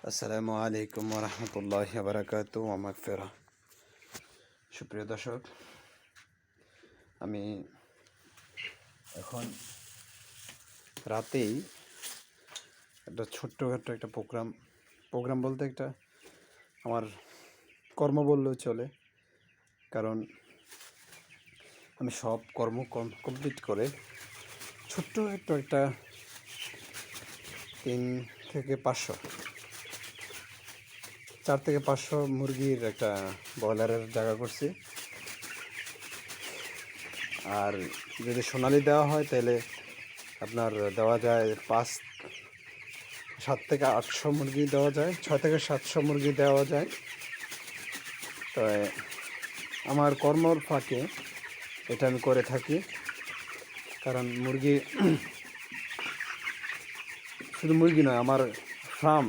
আসসালামু আলাইকুম ওরহমতুল্লাহি বারাকাতু ওয়া মাগফিরাহ। সুপ্রিয় দর্শক, আমি এখন রাতেই একটা ছোট্টখাট্ট একটা প্রোগ্রাম বলতে একটা আমার কর্ম বললেও চলে। কারণ আমি সব কর্ম কমপ্লিট করে ছোট্ট একটা 4 থেকে 500 মুরগির একটা ব্রয়লারের জায়গা করছি। আর যদি সোনালি দেওয়া হয় তাহলে আপনার দেওয়া যায় 7 থেকে 800 মুরগি দেওয়া যায়, 6 থেকে 700 মুরগি দেওয়া যায়। তো আমার কর্মর ফাঁকে এটা আমি করে থাকি। কারণ শুধু মুরগি নয়, আমার ফার্ম